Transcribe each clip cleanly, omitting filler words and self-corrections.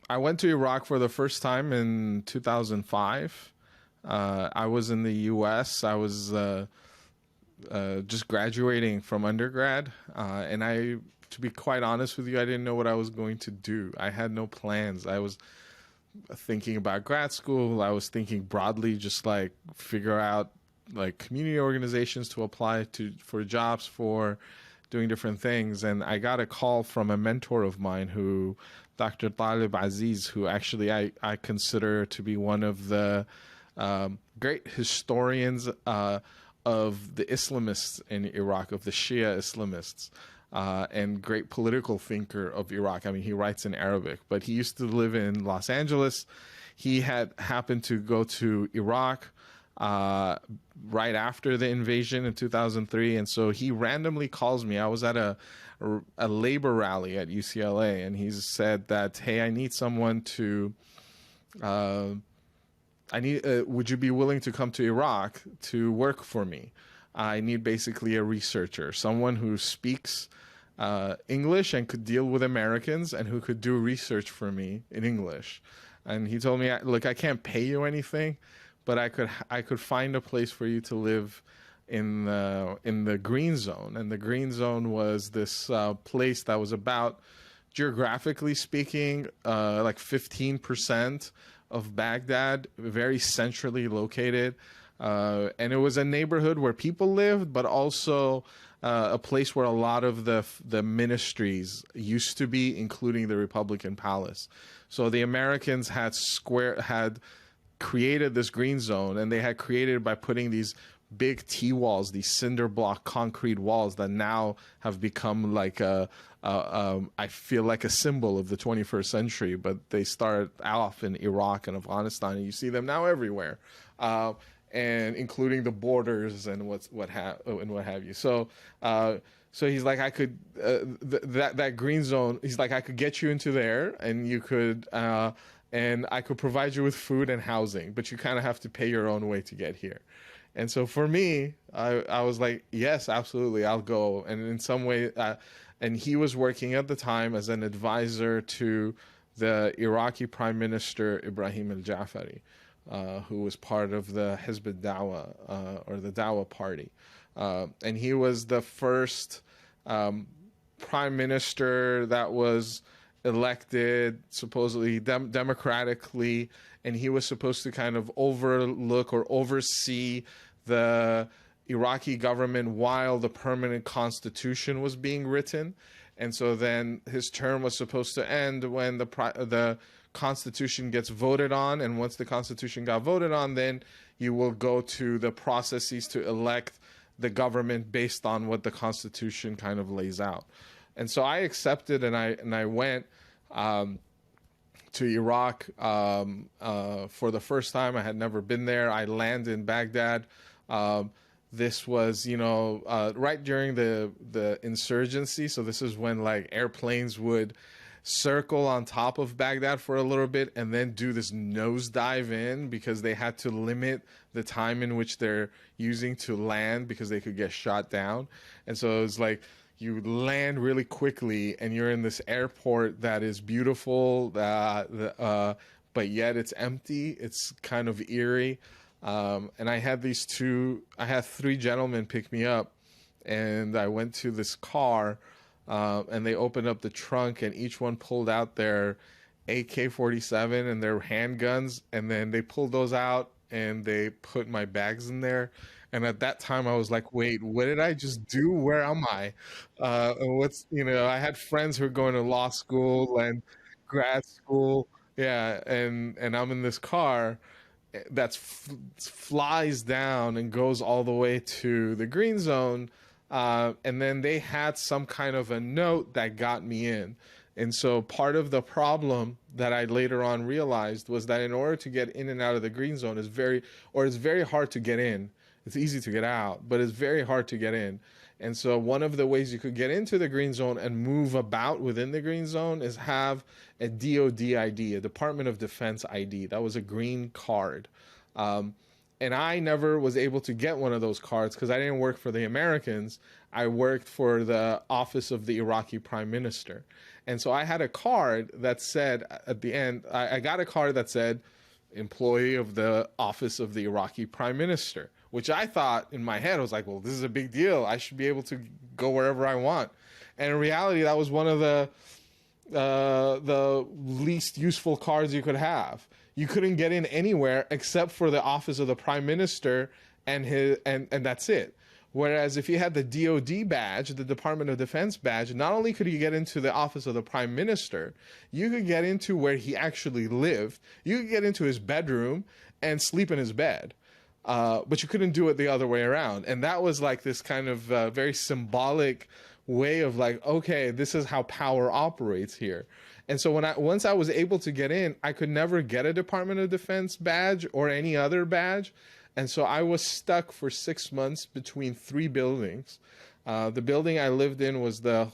I went to Iraq for the first time in 2005. I was in the U.S. I was just graduating from undergrad, and to be quite honest with you, I didn't know what I was going to do. I had no plans. I was thinking about grad school. I was thinking broadly, just like figure out like community organizations to apply to for jobs for, doing different things. And I got a call from a mentor of mine, who Dr. Talib Aziz, who actually I consider to be one of the great historians of the Islamists in Iraq, of the Shia Islamists, and great political thinker of Iraq. I mean, he writes in Arabic, but he used to live in Los Angeles. He had happened to go to Iraq right after the invasion in 2003, and so he randomly calls me. I was at a labor rally at UCLA, and he said that, "Hey, I need someone to." Would you be willing to come to Iraq to work for me? I need basically a researcher, someone who speaks English and could deal with Americans and who could do research for me in English. And he told me, look, I can't pay you anything, but I could find a place for you to live in the Green Zone. And the Green Zone was this place that was about, geographically speaking, like 15% of Baghdad, very centrally located. And it was a neighborhood where people lived, but also a place where a lot of the ministries used to be, including the Republican Palace. So the Americans had created this green zone, and they had created it by putting these big T-walls, these cinder block concrete walls that now have become like I feel like a symbol of the 21st century, but they started off in Iraq and Afghanistan, and you see them now everywhere, and including the borders and what have you. So he's like, I could that green zone. He's like, I could get you into there, and you could. And I could provide you with food and housing, but you kind of have to pay your own way to get here. And so for me, I was like, yes, absolutely, I'll go. And in some way, and he was working at the time as an advisor to the Iraqi Prime Minister Ibrahim al-Jafari, who was part of the Hizb al-Dawah, or the Dawah Party. And he was the first prime minister that was elected supposedly democratically, and he was supposed to kind of overlook or oversee the Iraqi government while the permanent constitution was being written. And so then his term was supposed to end when the constitution gets voted on, and once the constitution got voted on, then you will go to the processes to elect the government based on what the constitution kind of lays out. And so I accepted, and I went to Iraq for the first time. I had never been there. I landed in Baghdad. This was, right during the insurgency. So this is when like airplanes would circle on top of Baghdad for a little bit and then do this nosedive in, because they had to limit the time in which they're using to land because they could get shot down. And so it was like, you land really quickly and you're in this airport that is beautiful, but yet it's empty. It's kind of eerie. And I had three gentlemen pick me up, and I went to this car, and they opened up the trunk, and each one pulled out their AK-47 and their handguns, and then they pulled those out and they put my bags in there. And at that time, I was like, wait, what did I just do? Where am I? I had friends who were going to law school and grad school. Yeah. And I'm in this car that flies down and goes all the way to the green zone. And then they had some kind of a note that got me in. And so part of the problem that I later on realized was that in order to get in and out of the green zone it's very hard to get in. It's easy to get out, but it's very hard to get in. And so one of the ways you could get into the green zone and move about within the green zone is have a DOD ID, a Department of Defense ID. That was a green card. And I never was able to get one of those cards because I didn't work for the Americans. I worked for the office of the Iraqi prime minister. And so I had a card that said at the end, I got a card that said, employee of the office of the Iraqi prime minister, which I thought in my head, I was like, well, this is a big deal. I should be able to go wherever I want. And in reality, that was one of the least useful cards you could have. You couldn't get in anywhere except for the office of the prime minister and that's it. Whereas if you had the DoD badge, the Department of Defense badge, not only could you get into the office of the prime minister, you could get into where he actually lived. You could get into his bedroom and sleep in his bed. But you couldn't do it the other way around. And that was like this kind of very symbolic way of like, okay, this is how power operates here. And so once I was able to get in, I could never get a Department of Defense badge or any other badge. And so I was stuck for 6 months between 3 buildings. The building I lived in was the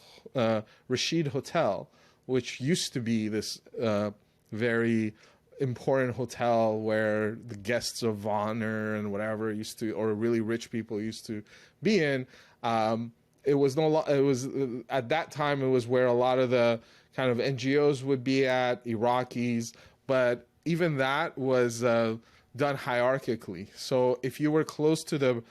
Rashid Hotel, which used to be this very important hotel where the guests of honor and whatever used to, or really rich people used to be in. It was at that time, it was where a lot of the kind of NGOs would be at, Iraqis, but even that was done hierarchically. So if you were close to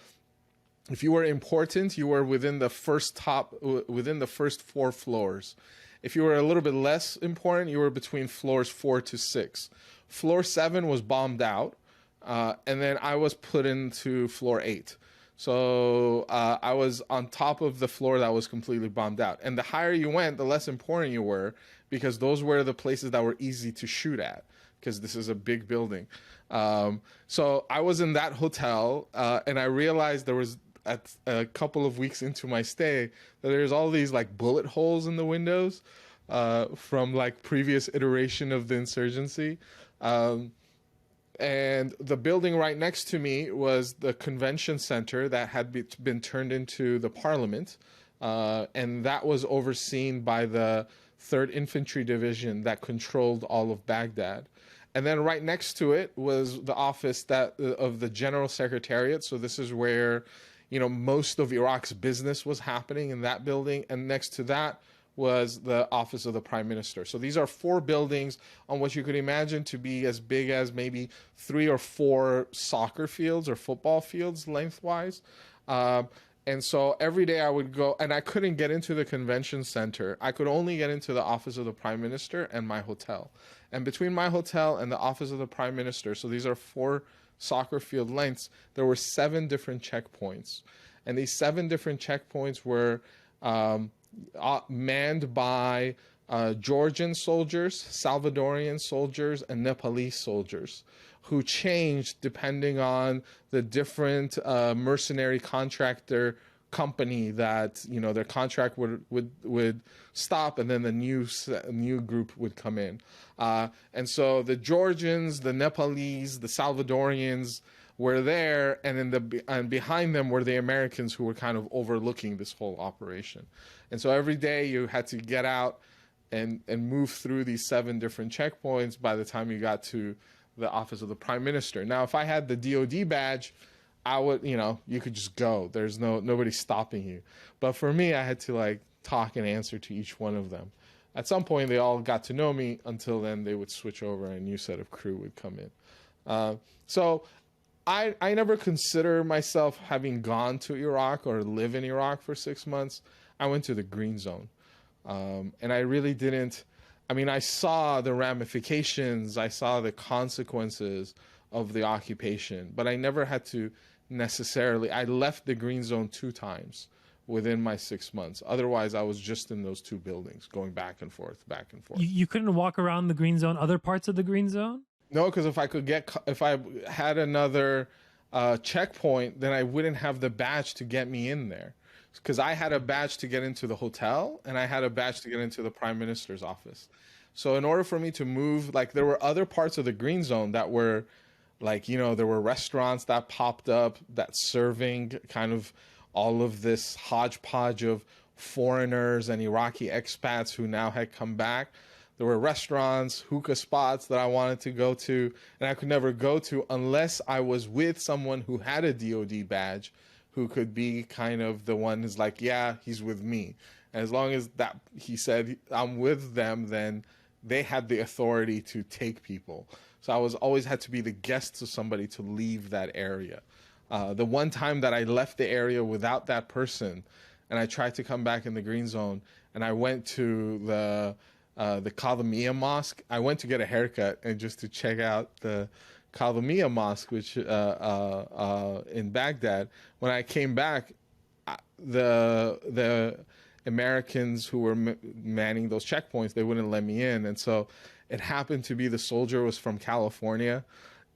if you were important, you were within the first 4 floors. If you were a little bit less important, you were between floors 4 to 6. Floor 7 was bombed out, and then I was put into floor 8. So I was on top of the floor that was completely bombed out. And the higher you went, the less important you were, because those were the places that were easy to shoot at, because this is a big building. So I was in that hotel, and I realized there was, at a couple of weeks into my stay, that there's all these like bullet holes in the windows from like previous iteration of the insurgency. And the building right next to me was the convention center that had been turned into the parliament. And that was overseen by the 3rd Infantry Division that controlled all of Baghdad. And then right next to it was the office of the General Secretariat. So this is where, most of Iraq's business was happening in that building. And next to that was the office of the prime minister. So these are 4 buildings on what you could imagine to be as big as maybe 3 or 4 soccer fields or football fields lengthwise. And so every day I would go, and I couldn't get into the convention center. I could only get into the office of the prime minister and my hotel. And between my hotel and the office of the prime minister, so these are 4 soccer field lengths, there were 7 different checkpoints. And these 7 different checkpoints were manned by Georgian soldiers, Salvadorian soldiers, and Nepalese soldiers, who changed depending on the different mercenary contractor company that their contract would stop, and then the new group would come in. And so the Georgians, the Nepalese, the Salvadorians were there, and behind them were the Americans, who were kind of overlooking this whole operation. And so every day you had to get out and move through these 7 different checkpoints by the time you got to the office of the prime minister. Now, if I had the DoD badge, I would, you could just go. There's nobody stopping you. But for me, I had to like talk and answer to each one of them. At some point, they all got to know me. Until then, they would switch over and a new set of crew would come in. So I never consider myself having gone to Iraq or live in Iraq for 6 months. I went to the Green Zone. And I really didn't. I mean, I saw the ramifications. I saw the consequences of the occupation. But I never had to necessarily. I left the Green Zone 2 times within my 6 months. Otherwise, I was just in those 2 buildings, going back and forth, back and forth. You couldn't walk around the Green Zone, other parts of the Green Zone? No, because if I had another checkpoint, then I wouldn't have the badge to get me in there. Because I had a badge to get into the hotel, and I had a badge to get into the prime minister's office. So in order for me to move, like there were other parts of the Green Zone that were like, there were restaurants that popped up that serving kind of all of this hodgepodge of foreigners and Iraqi expats who now had come back. There were restaurants, hookah spots that I wanted to go to, and I could never go to unless I was with someone who had a DoD badge, who could be kind of the one who's like, yeah, he's with me. And as long as that he said I'm with them, then they had the authority to take people. So I was always had to be the guest to somebody to leave that area. The one time that I left the area without that person, and I tried to come back in the green zone, and I went to the Kadhimiya Mosque. I went to get a haircut and just to check out the Kadhimiya Mosque, which in Baghdad. When I came back, the Americans who were manning those checkpoints, they wouldn't let me in, and so it happened to be the soldier was from California,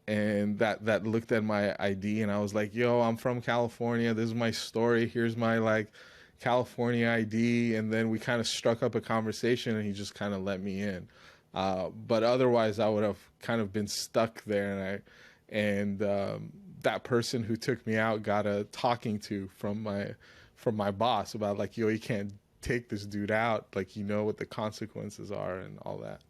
and that looked at my ID, and I was like, "Yo, I'm from California. This is my story. Here's my like California ID," and then we kind of struck up a conversation, and he just kind of let me in. But otherwise, I would have kind of been stuck there, and that person who took me out got a talking to from my boss about like, yo, you can't take this dude out, like, you know what the consequences are and all that.